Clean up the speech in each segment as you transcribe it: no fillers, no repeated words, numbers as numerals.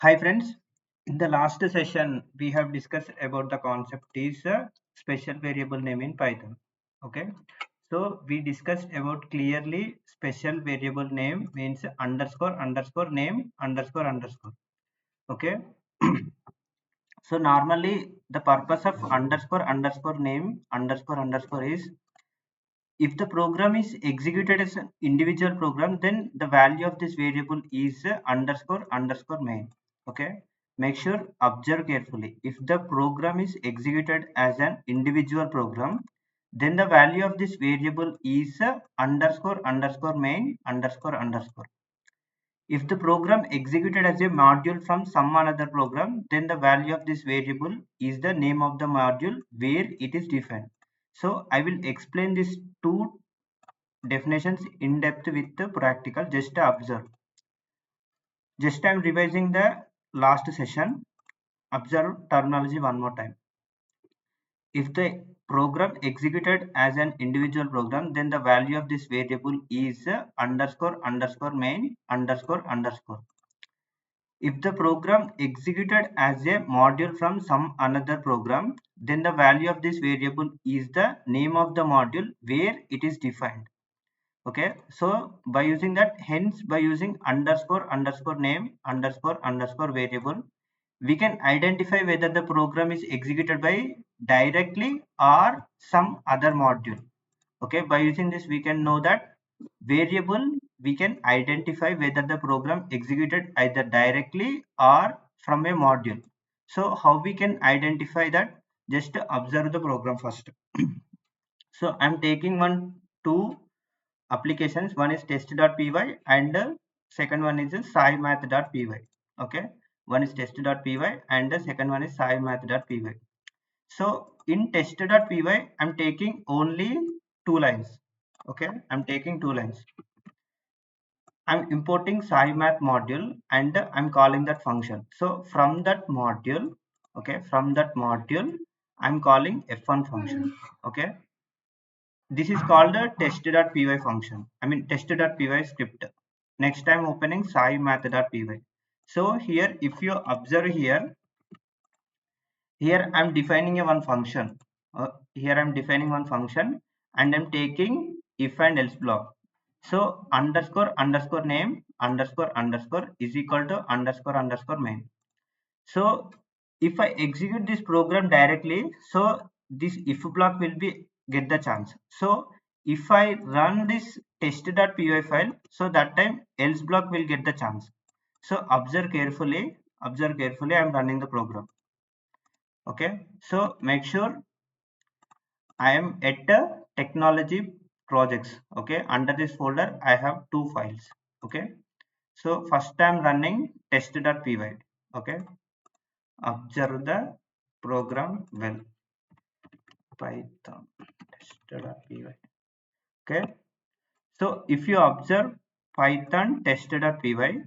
Hi friends, in the last session we have discussed about the concept is special variable name in Python. Okay, so we discussed about clearly special variable name means underscore underscore name underscore underscore. Okay, so normally the purpose of underscore underscore name underscore underscore is if the program is executed as an individual program, then the value of this variable is underscore underscore main. Okay. Make sure observe carefully. If the program is executed as an individual program, then the value of this variable is underscore underscore main underscore underscore. If the program executed as a module from some another program, then the value of this variable is the name of the module where it is defined. So I will explain these two definitions in depth with the practical. Just observe. Just I'm revising the last session. Observe terminology one more time. If the program executed as an individual program, then the value of this variable is underscore underscore main underscore underscore. If the program executed as a module from some another program, then the value of this variable is the name of the module where it is defined. Okay, so by using that, hence by using underscore underscore name underscore underscore variable, we can identify whether the program is executed by directly or some other module. Okay, by using this we can know that variable, we can identify whether the program executed either directly or from a module. So how we can identify that? Just observe the program first. So I'm taking two applications. One is test.py and second one is scimath.py. Okay, one is test.py and the second one is scimath.py. So in test.py I'm taking only two lines. Okay, I'm taking two lines. I'm importing scimath module and I'm calling that function. So from that module, okay, from that module I'm calling f1 function. Okay, this is called a test.py function. I mean test.py script. Next I'm opening scimath.py. So here if you observe here I'm defining a one function. Here I'm defining one function and I'm taking if and else block. So underscore underscore name underscore underscore is equal to underscore underscore main. So if I execute this program directly, so this if block will be get the chance. So if I run this test.py file, so that time else block will get the chance. So observe carefully, I'm running the program. Okay, so make sure I am at the technology projects. Okay, under this folder I have two files. Okay, so first I'm running test.py. Okay, observe the program well. Python test.py. Okay, so if you observe Python test.py,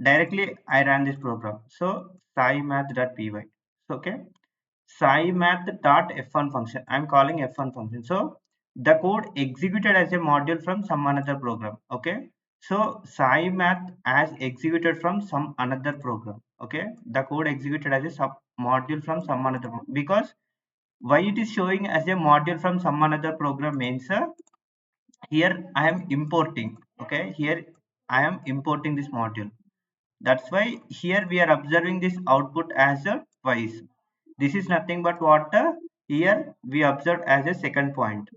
directly I ran this program. So scimath.py. Okay, scimath.f1 function. I'm calling f1 function. So the code executed as a module from some another program. Okay, so scimath as executed from some another program. Okay, the code executed as a sub module from some another because why it is showing as a module from some another program means here I am importing. Okay, here I am importing this module. That's why here we are observing this output as a twice. This is nothing but what here we observed as a second point.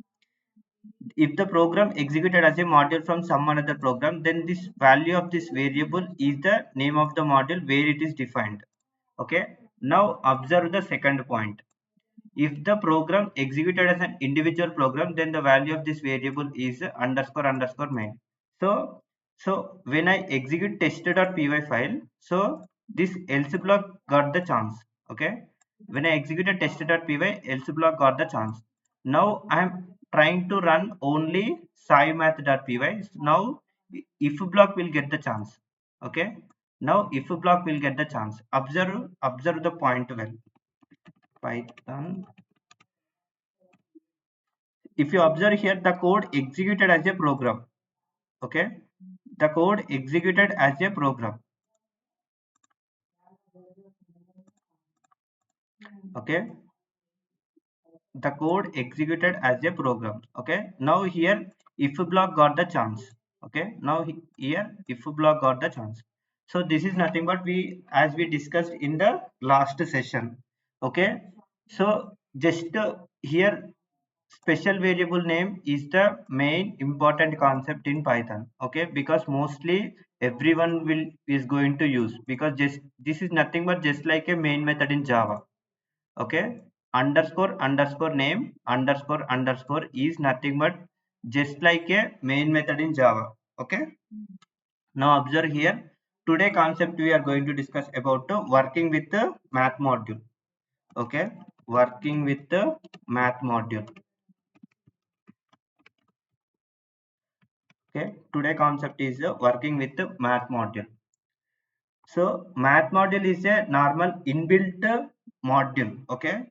If the program executed as a module from some another program, then this value of this variable is the name of the module where it is defined. Okay, now observe the second point. If the program executed as an individual program, then the value of this variable is underscore underscore main. So when I execute test.py file, so this else block got the chance. Okay, when I executed test.py, else block got the chance. Now I am trying to run only scimath.py. Now if block will get the chance. Okay, now if block will get the chance. Observe the point well. Python. If you observe here, the code executed as a program. Okay, the code executed as a program. Okay, the code executed as a program. Okay, now here if block got the chance. Okay, now here if block got the chance. So this is nothing but we, as we discussed in the last session. Okay, so just here special variable name is the main important concept in Python. Okay, because mostly everyone will is going to use, because just this is nothing but just like a main method in Java. Okay, underscore underscore name underscore underscore is nothing but just like a main method in Java. Okay, now observe here, today concept we are going to discuss about working with the math module. Okay, working with the math module. Okay, today concept is working with the math module. So math module is a normal inbuilt module. Okay,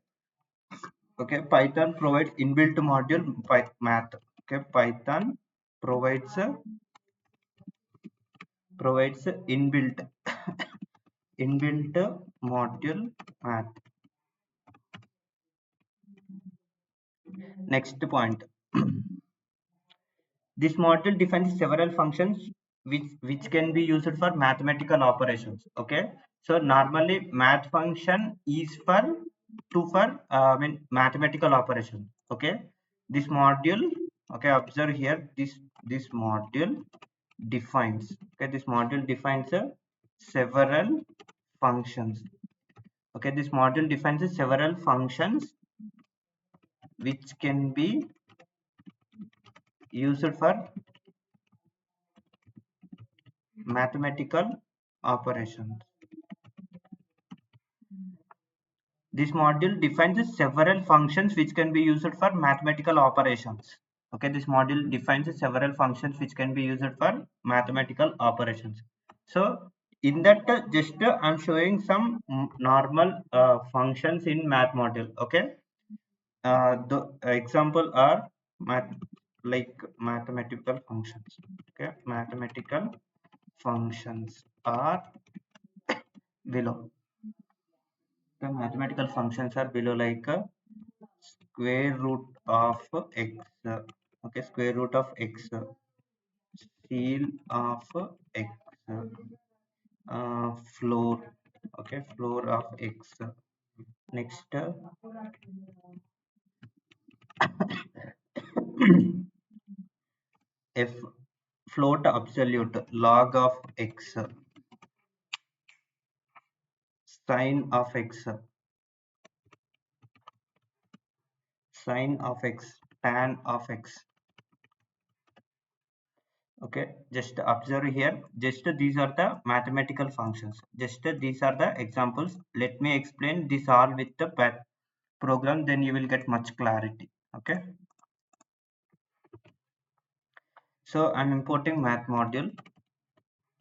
okay, Python provides inbuilt module math. Okay, Python provides inbuilt inbuilt module math. Next point. This module defines several functions which can be used for mathematical operations. Okay, so normally math function is for I mean mathematical operation. Okay, this module. Okay, observe here, this module defines. Okay, this module defines several functions. Okay, this module defines several functions which can be used for mathematical operations. This module defines several functions which can be used for mathematical operations. Okay, this module defines several functions which can be used for mathematical operations. So in that just I'm showing some normal functions in math module. Okay, the example are math, like mathematical functions. Okay, mathematical functions are below. The mathematical functions are below, like square root of x. Okay, square root of x, ceil of x, floor. Okay, floor of x. Next, f, float absolute, log of x, sine of x, sine of x, tan of x. Okay, just observe here, just these are the mathematical functions, just these are the examples. Let me explain this all with the program, then you will get much clarity. Okay, so I'm importing math module.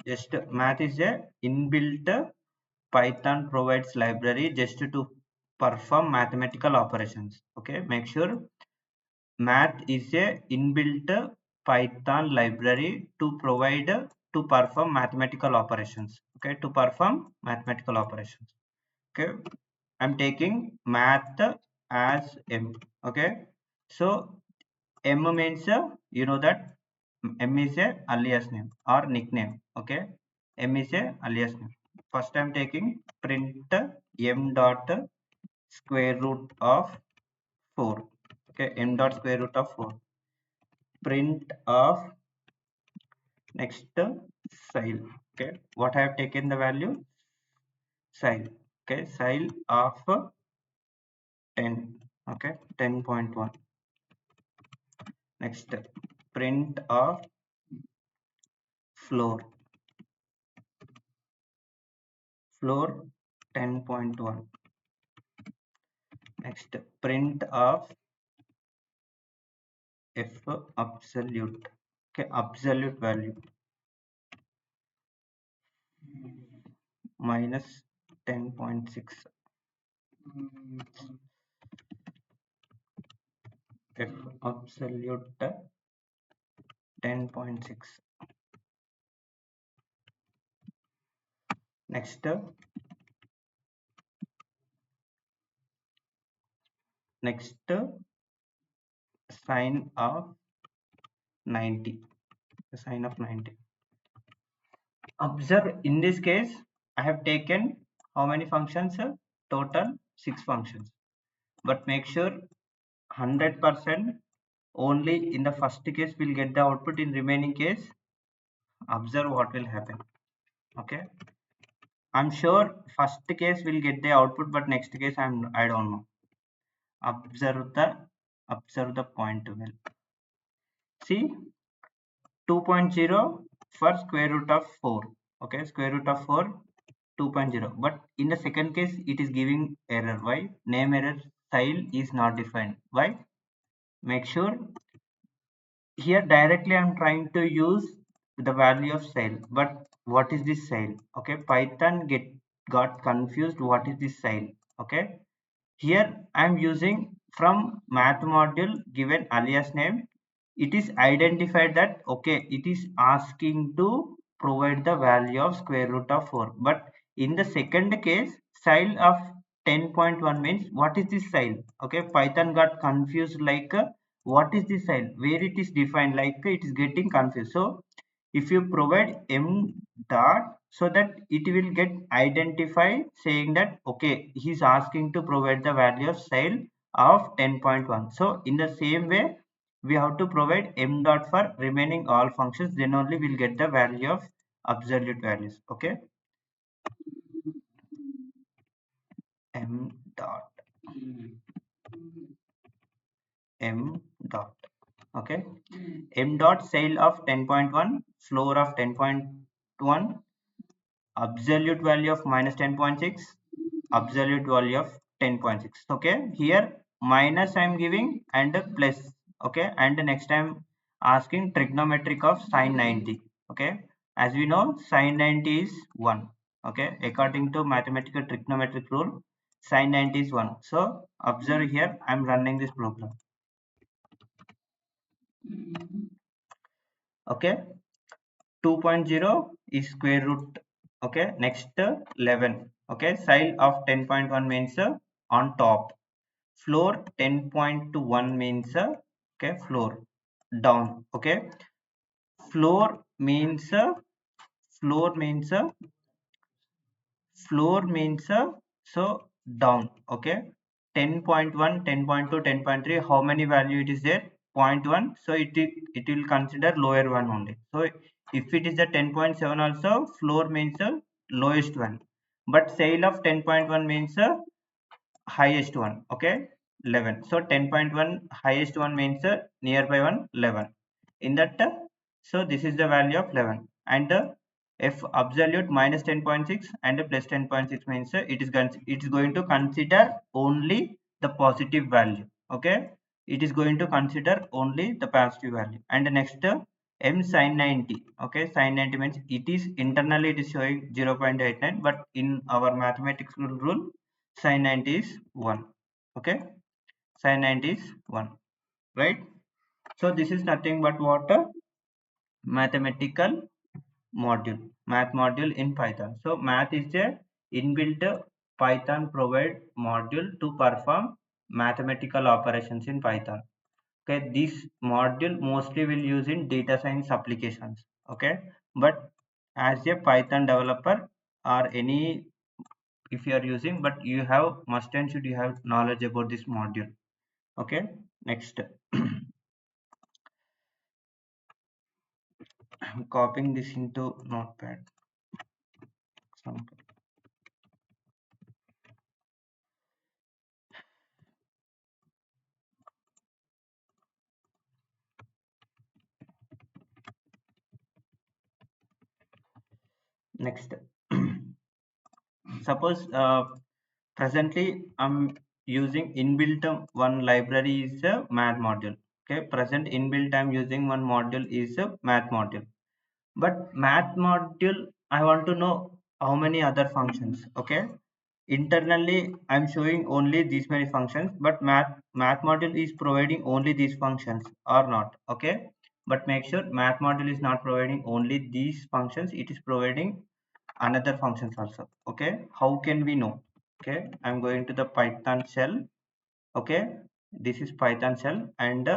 Just math is a inbuilt Python provides library just to perform mathematical operations. Okay, make sure math is a inbuilt Python library to provide to perform mathematical operations. Okay, to perform mathematical operations. Okay, I'm taking math as m. Okay, so m means you know that m is a alias name or nickname. Okay, m is a alias name. First I'm taking print m dot square root of 4. Okay, m dot square root of 4. Print of next ceil. Okay, what I have taken the value, ceil. Okay, ceil of 10. Okay, 10.1. Next, print of floor, floor 10.1. Next, print of f absolute. Okay, absolute value minus 10.6. F absolute 10.6. Next, next sine of 90, the sine of 90. Observe, in this case I have taken how many functions? Total 6 functions, but make sure 100% only in the first case will get the output. In remaining case, observe what will happen. Okay, I'm sure first case will get the output, but next case I don't know. Observe the point well. See, 2.0 for square root of 4. Okay, square root of 4, 2.0. But in the second case, it is giving error. Why? Name error, style is not defined. Why? Make sure here directly I'm trying to use the value of ceil, but what is this ceil? Okay, Python got confused. What is this ceil? Okay, here I'm using from math module given alias name. It is identified that okay, it is asking to provide the value of square root of 4. But in the second case, ceil of 10.1 means what is this ceil? Okay, Python got confused like what is this ceil? Where it is defined, like it is getting confused. So if you provide m dot, so that it will get identified saying that okay, he's asking to provide the value of ceil of 10.1. so in the same way we have to provide m dot for remaining all functions, then only we'll get the value of absolute values. Okay, m dot m dot. Okay, m dot ceil of 10.1, floor of 10.1, absolute value of minus 10.6, absolute value of 10.6. Okay, here minus I'm giving and a plus. Okay, and next I'm asking trigonometric of sine 90. Okay, as we know sine 90 is 1. Okay, according to mathematical trigonometric rule, sine 90 is 1. So observe here I'm running this program. Okay, 2.0 is square root. Okay, next 11. Okay, ceil of 10.1 means on top. Floor 10.1 means okay, floor down. Okay, floor means floor means floor means so down. Okay, 10.1, 10.2, 10.3, how many value it is there? 0.1. So it will consider lower one only. So if it is the 10.7 also, floor means lowest one, but ceil of 10.1 means highest one. Okay, 11. So 10.1 highest one means nearby one 11 in that. So this is the value of 11, and if absolute minus 10.6 and plus 10.6 means it is going to consider only the positive value. Okay, it is going to consider only the positive value. And next m sin 90. Okay, sin 90 means it is internally it is showing 0.89, but in our mathematics rule sin 90 is 1. Okay, sin 90 is 1, right? So this is nothing but what a mathematical module, math module in Python. So math is a inbuilt Python provide module to perform mathematical operations in Python. Okay, this module mostly will use in data science applications. Okay, but as a Python developer or any, if you are using, but you have must and should you have knowledge about this module. Okay, next I'm copying this into notepad. Example. Next, suppose presently I'm using inbuilt one library is a math module. Okay, present inbuilt I'm using one module is a math module, but math module I want to know how many other functions. Okay, internally I'm showing only these many functions, but math module is providing only these functions or not. Okay, but make sure math module is not providing only these functions, it is providing another functions also. Okay, how can we know? Okay, I'm going to the Python shell. Okay, This is Python shell, and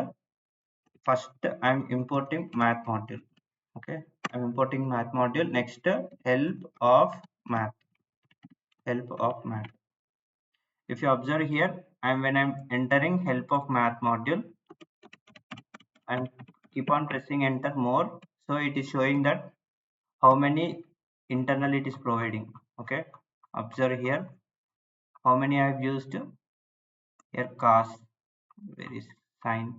first I'm importing math module. Okay, I'm importing math module. Next, math help of math. If you observe here, when I'm entering help of math module, I'm keep on pressing enter more, so it is showing that how many internal it is providing. Okay, observe here how many I have used. Here cos, where is sine,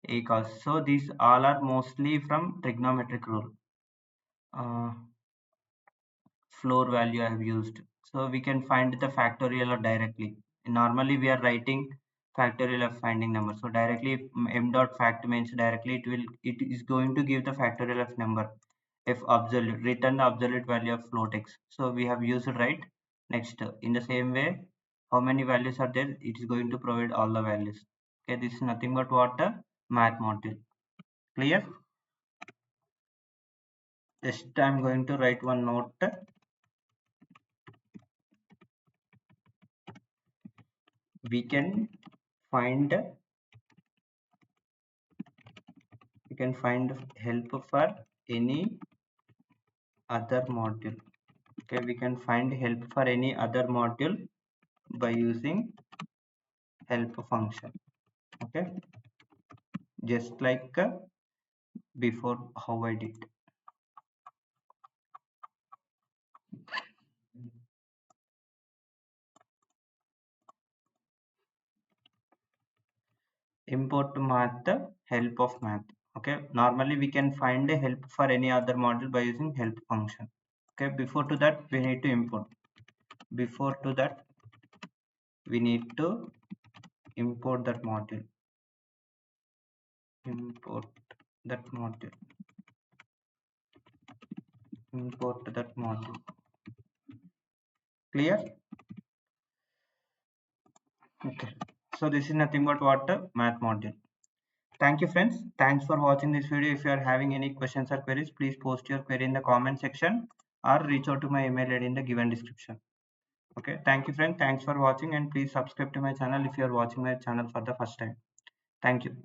a cos. So these all are mostly from trigonometric rule. Uh, Floor value I have used. So we can find the factorial directly. Normally we are writing factorial of finding number. So directly if m dot fact means directly it is going to give the factorial of number. If absolute, return the absolute value of float x. So we have used right. Next, in the same way, how many values are there? It is going to provide all the values. Okay, this is nothing but what a math module. Clear? Just I'm going to write one note. We can find help for any other module. Okay, we can find help for any other module by using help function. Okay, just like before how I did. Import math, help of math. Okay, normally we can find a help for any other module by using help function. Okay, before to that we need to import. Before to that we need to import that module. Import that module. Import that module. Clear? Okay, so this is nothing but what a math module. Thank you friends. Thanks for watching this video. If you are having any questions or queries, please post your query in the comment section or reach out to my email ID in the given description. Okay, thank you friend. Thanks for watching, and please subscribe to my channel if you are watching my channel for the first time. Thank you.